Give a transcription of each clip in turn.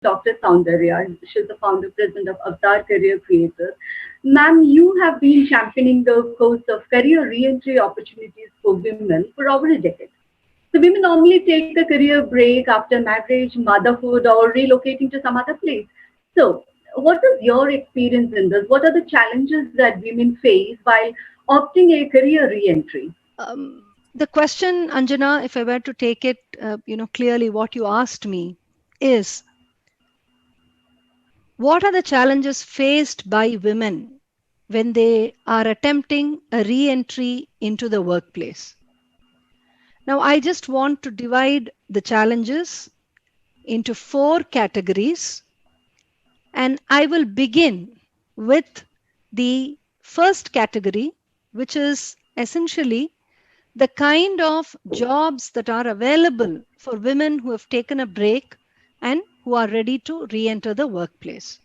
Dr. Saundarya. She's the founder president of Avtar Career Creator. Ma'am, you have been championing the cause of career re-entry opportunities for women for over a decade. So women normally take a career break after marriage, motherhood, or relocating to some other place. So, what is your experience in this? What are the challenges that women face while opting a career re-entry? The question, Anjana, if I were to take it, clearly, what you asked me is, what are the challenges faced by women when they are attempting a re-entry into the workplace? Now, I just want to divide the challenges into four categories, and I will begin with the first category, which is essentially the kind of jobs that are available for women who have taken a break and who are ready to re enter the workplace.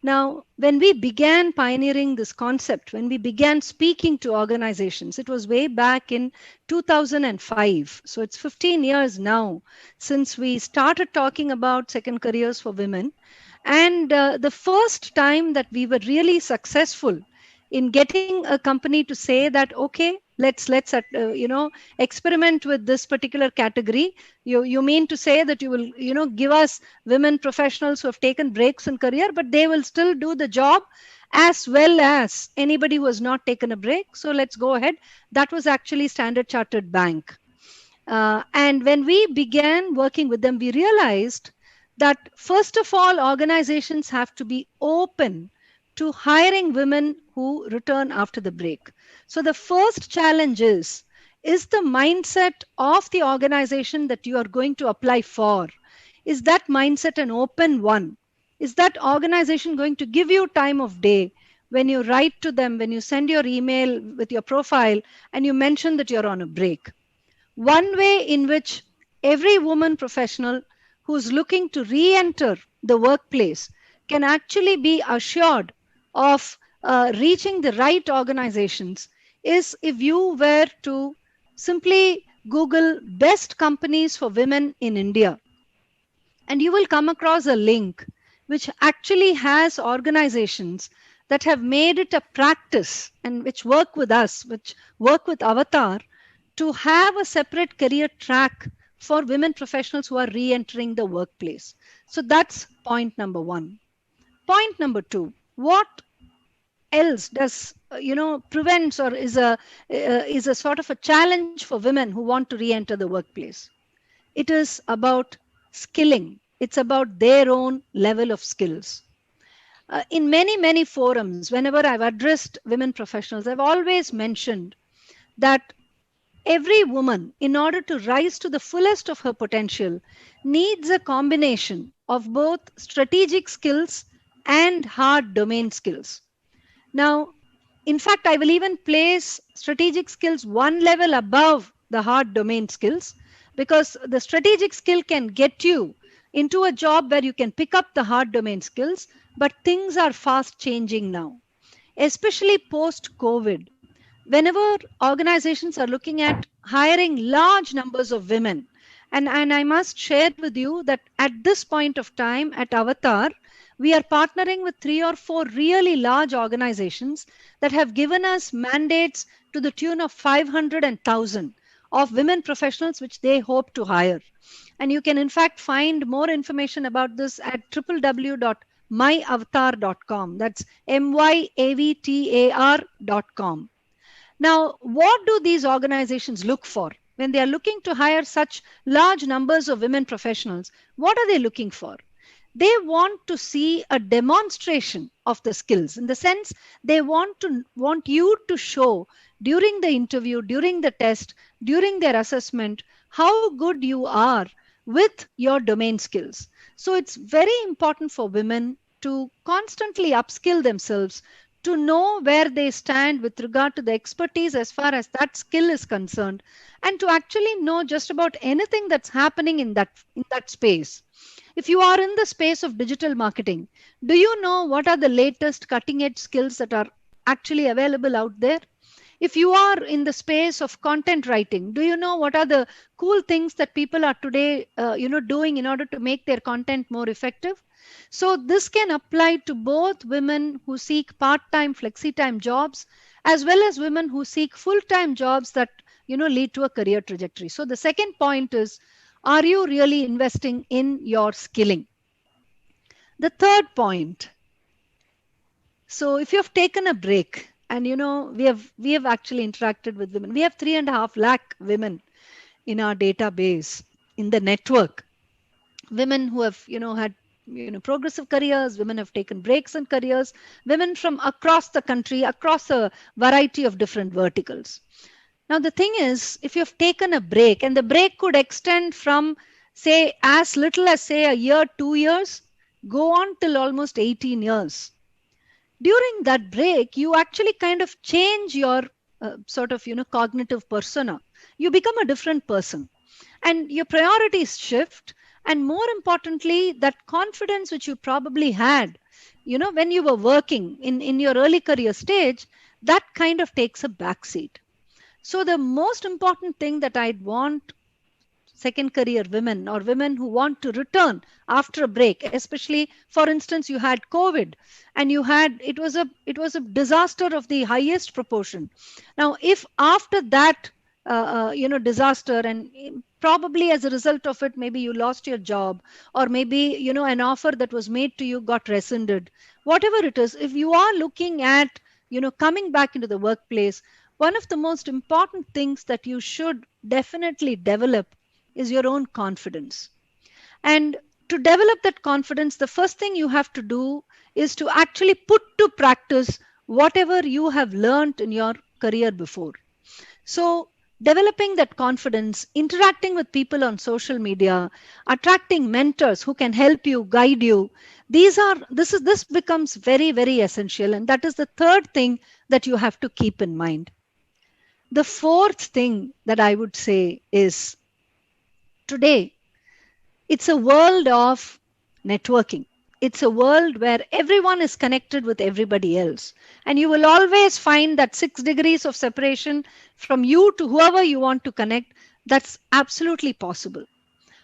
Now, when we began pioneering this concept, when we began speaking to organizations, it was way back in 2005. So it's 15 years now since we started talking about second careers for women. And the first time that we were really successful in getting a company to say that, okay, let's experiment with this particular category. You mean to say that you will give us women professionals who have taken breaks in career, but they will still do the job as well as anybody who has not taken a break. So let's go ahead. That was actually Standard Chartered Bank. And when we began working with them, we realized that first of all, organizations have to be open to hiring women who return after the break. So the first challenge is the mindset of the organization that you are going to apply for. Is that mindset an open one? Is that organization going to give you time of day when you write to them, when you send your email with your profile and you mention that you're on a break? One way in which every woman professional who's looking to re enter the workplace can actually be assured of reaching the right organizations is if you were to simply Google best companies for women in India, and you will come across a link which actually has organizations that have made it a practice and which work with us, which work with Avtar to have a separate career track for women professionals who are re entering the workplace. So that's point number one. Point number two, what else does prevents or is a sort of a challenge for women who want to re-enter the workplace? It is about skilling. It's about their own level of skills. In many forums, whenever I've addressed women professionals, I've always mentioned that every woman, in order to rise to the fullest of her potential, needs a combination of both strategic skills and hard domain skills. Now, in fact, I will even place strategic skills one level above the hard domain skills, because the strategic skill can get you into a job where you can pick up the hard domain skills, but things are fast changing now, especially post COVID. Whenever organizations are looking at hiring large numbers of women, and I must share with you that at this point of time at Avtar, we are partnering with three or four really large organizations that have given us mandates to the tune of 500 and 1,000 of women professionals which they hope to hire. And you can in fact find more information about this at www.myavtar.com. That's myavtar.com. Now, what do these organizations look for when they are looking to hire such large numbers of women professionals? What are they looking for? They want to see a demonstration of the skills, in the sense they want you to show during the interview, during the test, during their assessment, how good you are with your domain skills. So it's very important for women to constantly upskill themselves, to know where they stand with regard to the expertise as far as that skill is concerned, and to actually know just about anything that's happening in that space. If you are in the space of digital marketing, do you know what are the latest cutting edge skills that are actually available out there? If you are in the space of content writing, do you know what are the cool things that people are today doing in order to make their content more effective? So this can apply to both women who seek part-time flexi-time jobs as well as women who seek full-time jobs that lead to a career trajectory. So the second point is, are you really investing in your skilling? The third point, so if you have taken a break, and we have actually interacted with women. We have 3.5 lakh women in our database, in the network. Women who have had progressive careers, women have taken breaks in careers, women from across the country, across a variety of different verticals. Now the thing is, if you have taken a break, and the break could extend from, say, as little as, say, a year, 2 years, go on till almost 18 years. During that break, you actually kind of change your sort of cognitive persona. You become a different person, and your priorities shift. And more importantly, that confidence which you probably had when you were working in your early career stage, that kind of takes a backseat. So the most important thing that I'd want second career women, or women who want to return after a break, especially, for instance, you had COVID, and it was a disaster of the highest proportion. Now if after that disaster, and probably as a result of it, maybe you lost your job, or maybe an offer that was made to you got rescinded, whatever it is, if you are looking at coming back into the workplace, one of the most important things that you should definitely develop is your own confidence. And to develop that confidence, the first thing you have to do is to actually put to practice whatever you have learned in your career before. So, developing that confidence, interacting with people on social media, attracting mentors who can help you, guide you, this becomes very, very essential. And that is the third thing that you have to keep in mind. The fourth thing that I would say is, today, it's a world of networking. It's a world where everyone is connected with everybody else. And you will always find that 6 degrees of separation from you to whoever you want to connect. That's absolutely possible.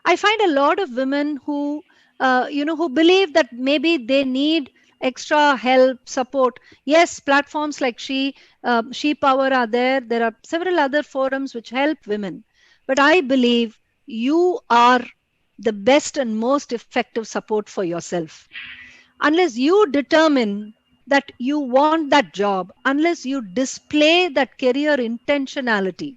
I find a lot of women who believe that maybe they need extra help, support. Yes, platforms like She Power are there. There are several other forums which help women. But I believe you are the best and most effective support for yourself. Unless you determine that you want that job, unless you display that career intentionality,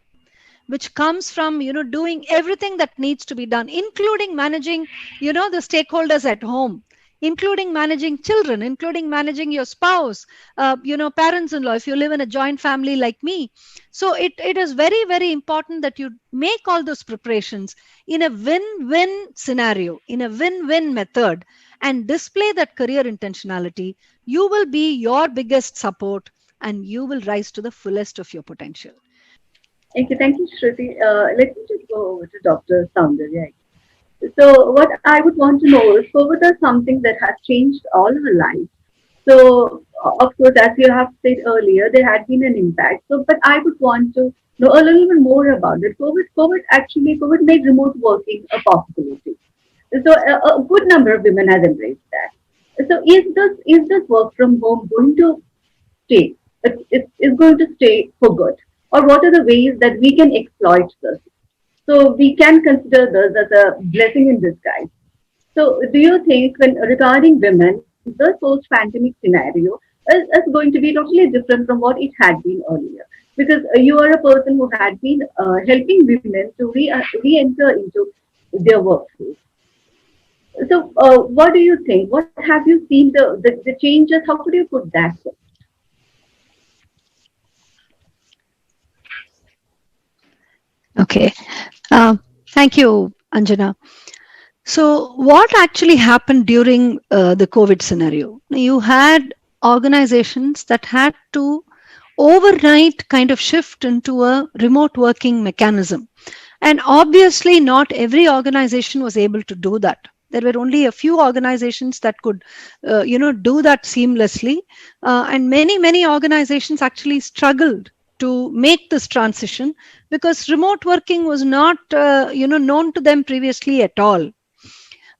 which comes from doing everything that needs to be done, including managing the stakeholders at home, including managing children, including managing your spouse, parents-in-law, if you live in a joint family like me. So it is very, very important that you make all those preparations in a win-win scenario, in a win-win method, and display that career intentionality. You will be your biggest support, and you will rise to the fullest of your potential. Thank you, Shruti. Let me just go over to Dr. Saundarya. So, what I would want to know is, COVID is something that has changed all our lives. So, of course, as you have said earlier, there had been an impact. So, but I would want to know a little bit more about it. COVID made remote working a possibility. So, a good number of women has embraced that. So, is this work from home going to stay? It's going to stay for good, or what are the ways that we can exploit this? So we can consider this as a blessing in disguise. So do you think, when regarding women, the post-pandemic scenario is going to be totally different from what it had been earlier? Because you are a person who had been helping women to re-enter into their workforce. So what do you think? What have you seen the changes? How could you put that? Okay. Uh, Thank you, Anjana. So, what actually happened during the COVID scenario? You had organizations that had to overnight kind of shift into a remote working mechanism. And obviously, not every organization was able to do that. There were only a few organizations that could, do that seamlessly. And many organizations actually struggled to make this transition because remote working was not, known to them previously at all.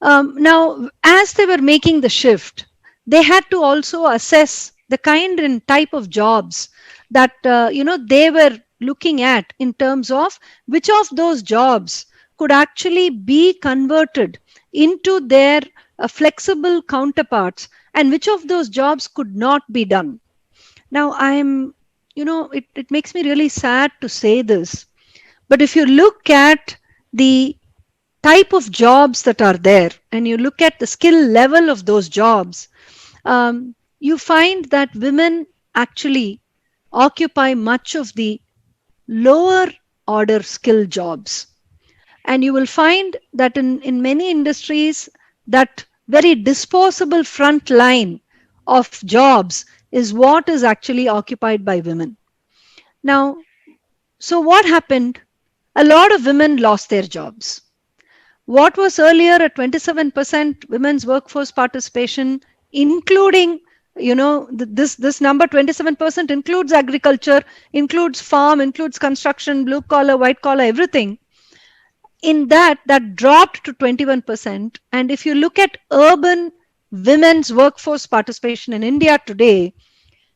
Now, as they were making the shift, they had to also assess the kind and type of jobs that they were looking at in terms of which of those jobs could actually be converted into their flexible counterparts and which of those jobs could not be done. Now, it makes me really sad to say this, but if you look at the type of jobs that are there and you look at the skill level of those jobs, you find that women actually occupy much of the lower order skill jobs. And you will find that in many industries, that very disposable front line of jobs is what is actually occupied by women. Now, so what happened? A lot of women lost their jobs. What was earlier a 27% women's workforce participation, including, this number 27% includes agriculture, includes farm, includes construction, blue collar, white collar, everything. In that dropped to 21%. And if you look at urban women's workforce participation in India today,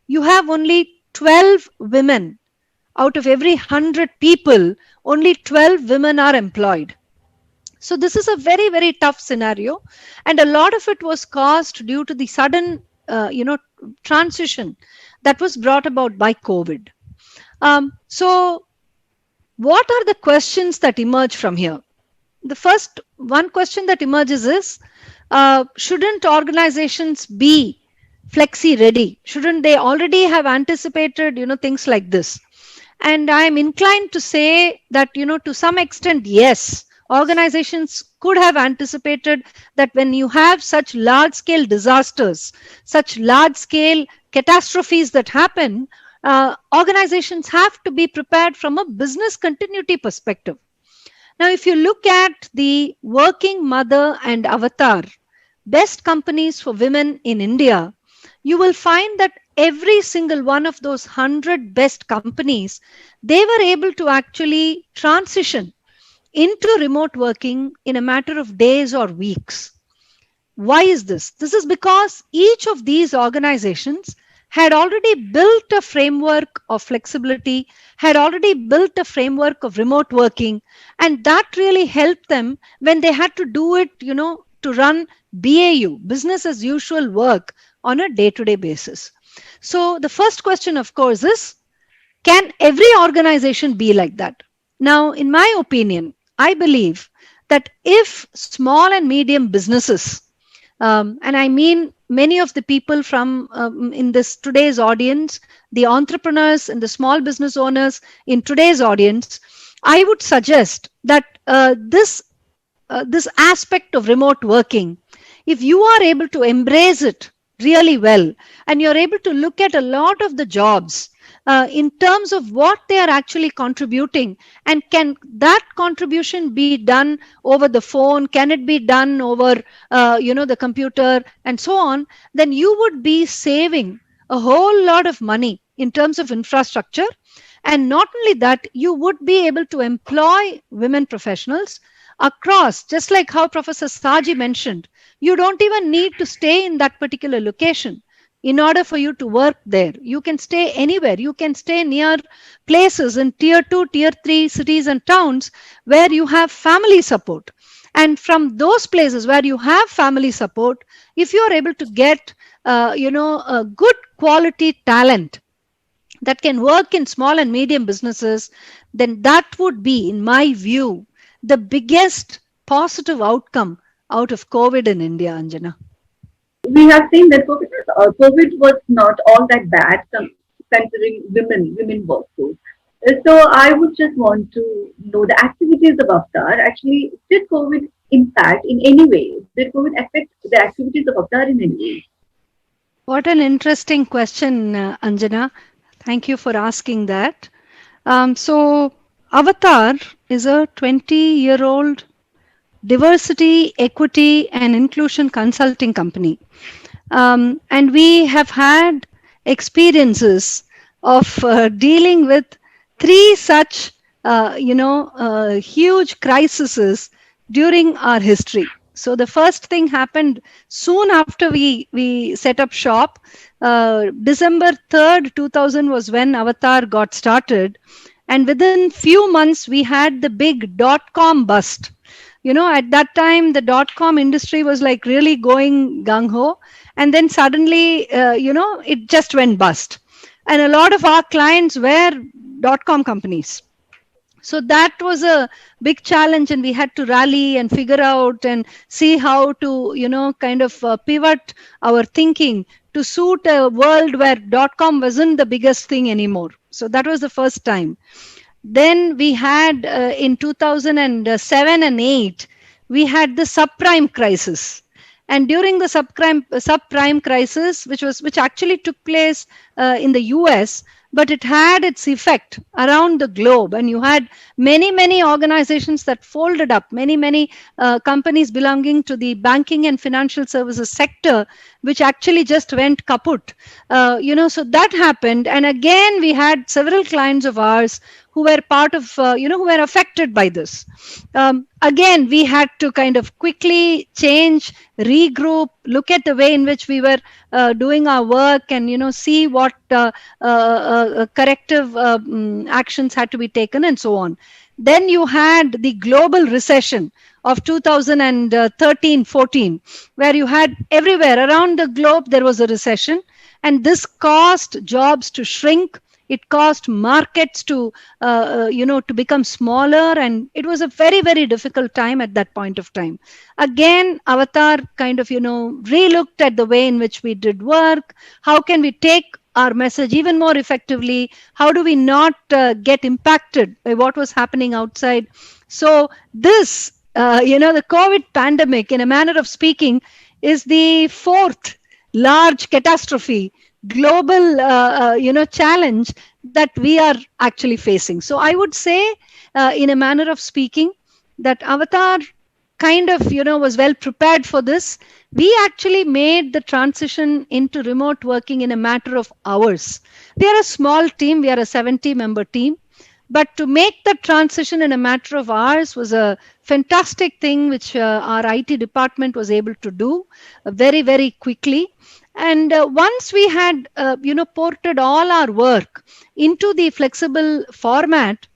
you have only 12 women out of every 100 people, only 12 women are employed. So this is a very, very tough scenario. And a lot of it was caused due to the sudden, transition that was brought about by COVID. So what are the questions that emerge from here? The first one question that emerges is, shouldn't organizations be flexi ready? Shouldn't they already have anticipated, things like this? And I'm inclined to say that, to some extent, yes, organizations could have anticipated that when you have such large scale disasters, such large scale catastrophes that happen, organizations have to be prepared from a business continuity perspective. Now, if you look at the Working Mother and Avtar, best companies for women in India, you will find that every single one of those 100 best companies, they were able to actually transition into remote working in a matter of days or weeks. Why is this? This is because each of these organizations had already built a framework of flexibility, had already built a framework of remote working, and that really helped them when they had to do it, to run BAU, business as usual work on a day-to-day basis. So the first question, of course, is, can every organization be like that? Now, in my opinion, I believe that if small and medium businesses, and I mean many of the people from in this today's audience, the entrepreneurs and the small business owners in today's audience, I would suggest that this aspect of remote working, if you are able to embrace it really well, and you're able to look at a lot of the jobs in terms of what they are actually contributing, and can that contribution be done over the phone, can it be done over the computer and so on, then you would be saving a whole lot of money in terms of infrastructure. And not only that, you would be able to employ women professionals across, just like how Professor Saji mentioned. You don't even need to stay in that particular location in order for you to work there. You can stay anywhere. You can stay near places in tier 2, tier 3 cities and towns where you have family support. And from those places where you have family support, if you are able to get, a good quality talent that can work in small and medium businesses, then that would be, in my view, the biggest positive outcome out of COVID in India, Anjana. We have seen that COVID was not all that bad considering women workforce. So I would just want to know the activities of Avtar. Actually, did COVID impact in any way? Did COVID affect the activities of Avtar in any way? What an interesting question, Anjana. Thank you for asking that. So, Avtar is a 20-year-old diversity, equity, and inclusion consulting company. And we have had experiences of dealing with three such, huge crises during our history. So the first thing happened soon after we set up shop. December 3rd, 2000 was when Avatar got started, and within few months we had the big dot-com bust. At that time the dot-com industry was like really going gung-ho, and then suddenly, it just went bust. And a lot of our clients were dot-com companies. So that was a big challenge, and we had to rally and figure out and see how to, kind of pivot our thinking to suit a world where dot-com wasn't the biggest thing anymore. So that was the first time. Then we had, in 2007 and 8, we had the subprime crisis. And during the subprime crisis, which actually took place in the US, but it had its effect around the globe, and you had many organizations that folded up, many companies belonging to the banking and financial services sector, which actually just went kaput. So that happened, and again we had several clients of ours who were part of, who were affected by this. Again, we had to kind of quickly change, regroup, look at the way in which we were doing our work, and see what corrective actions had to be taken, and so on. Then you had the global recession of 2013-14, where you had everywhere around the globe there was a recession, and this caused jobs to shrink. It caused markets to become smaller, and it was a very difficult time at that point of time. Again, Avatar kind of relooked at the way in which we did work. How can we take our message even more effectively? How do we not get impacted by what was happening outside? So this, the COVID pandemic, in a manner of speaking, is the fourth large catastrophe, global challenge that we are actually facing. So I would say, in a manner of speaking, that Avatar kind of was well prepared for this. We actually made the transition into remote working in a matter of hours. We are a small team, we are a 70-member team, but to make the transition in a matter of hours was a fantastic thing which our IT department was able to do very quickly. And once we had, ported all our work into the flexible format,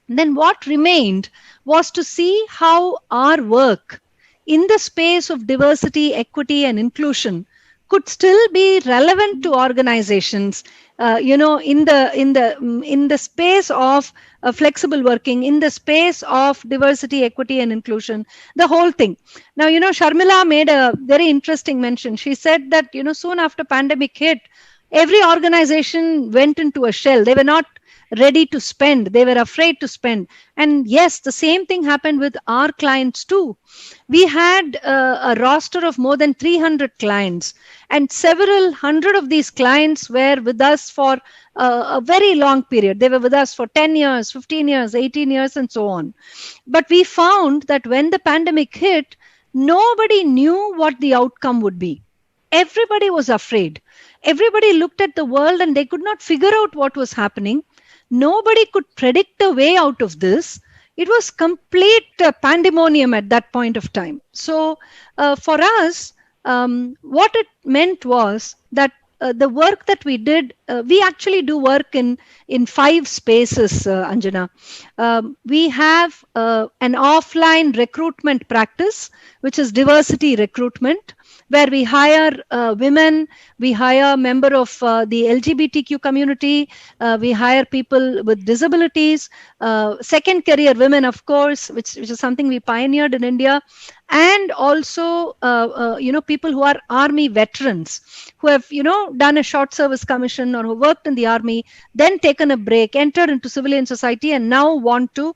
then what remained was to see how our work in the space of diversity, equity, and inclusion could still be relevant to organizations, in the space of flexible working, in the space of diversity, equity, and inclusion, the whole thing. Now, Sharmila made a very interesting mention. She said that, soon after pandemic hit, every organization went into a shell. They were not ready to spend. They were afraid to spend. And yes, the same thing happened with our clients too. We had a roster of more than 300 clients, and several hundred of these clients were with us for a very long period. They were with us for 10 years, 15 years, 18 years, and so on. But we found that when the pandemic hit, nobody knew what the outcome would be. Everybody was afraid. Everybody looked at the world and they could not figure out what was happening. Nobody could predict the way out of this. It was complete pandemonium at that point of time. So for us, what it meant was that the work that we did, we actually do work in 5 spaces, Anjana. We have an offline recruitment practice, which is diversity recruitment, where we hire women, we hire member of the LGBTQ community, we hire people with disabilities, second career women, of course, which is something we pioneered in India, and also people who are army veterans who have done a short service commission or who worked in the army, then taken a break, entered into civilian society, and now want to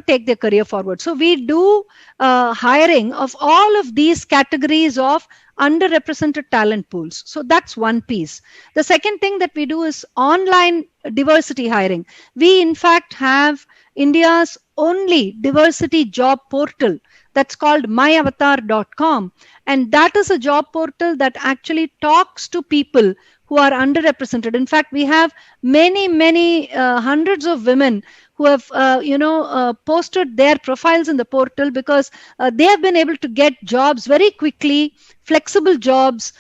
take their career forward. So we do hiring of all of these categories of underrepresented talent pools. So that's one piece. The second thing that we do is online diversity hiring. We in fact have India's only diversity job portal that's called myavatar.com, and that is a job portal that actually talks to people who are underrepresented. In fact, we have many hundreds of women who have posted their profiles in the portal because they have been able to get jobs very quickly, flexible jobs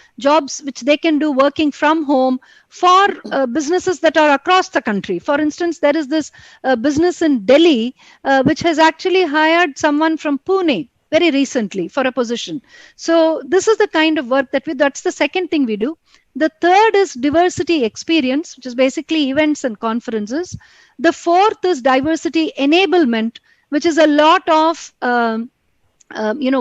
which they can do working from home for businesses that are across the country. For instance, there is this business in Delhi which has actually hired someone from Pune very recently for a position. So this is the kind of work that's the second thing we do. The third is diversity experience, which is basically events and conferences. The fourth is diversity enablement, which is a lot of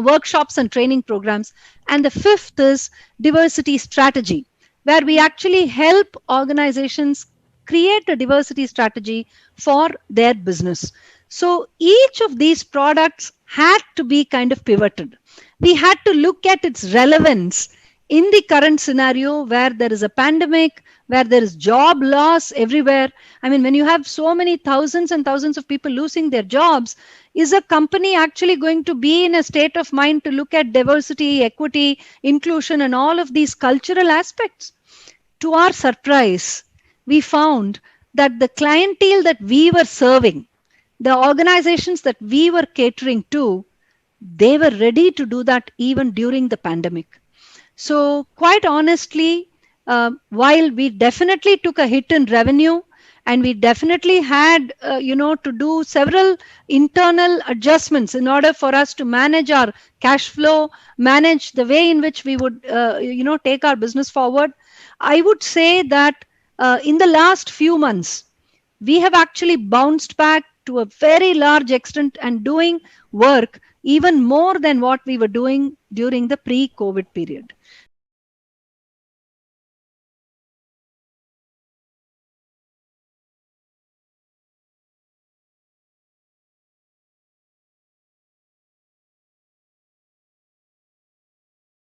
workshops and training programs. And the fifth is diversity strategy, where we actually help organizations create a diversity strategy for their business. So each of these products had to be kind of pivoted. We had to look at its relevance in the current scenario where there is a pandemic, where there is job loss everywhere. I mean, when you have so many thousands and thousands of people losing their jobs, is a company actually going to be in a state of mind to look at diversity, equity, inclusion, and all of these cultural aspects? To our surprise, we found that the clientele that we were serving, the organizations that we were catering to, they were ready to do that even during the pandemic. So, quite honestly, while we definitely took a hit in revenue and we definitely had, to do several internal adjustments in order for us to manage our cash flow, manage the way in which we would, take our business forward, I would say that in the last few months, we have actually bounced back to a very large extent and doing work even more than what we were doing during the pre-COVID period.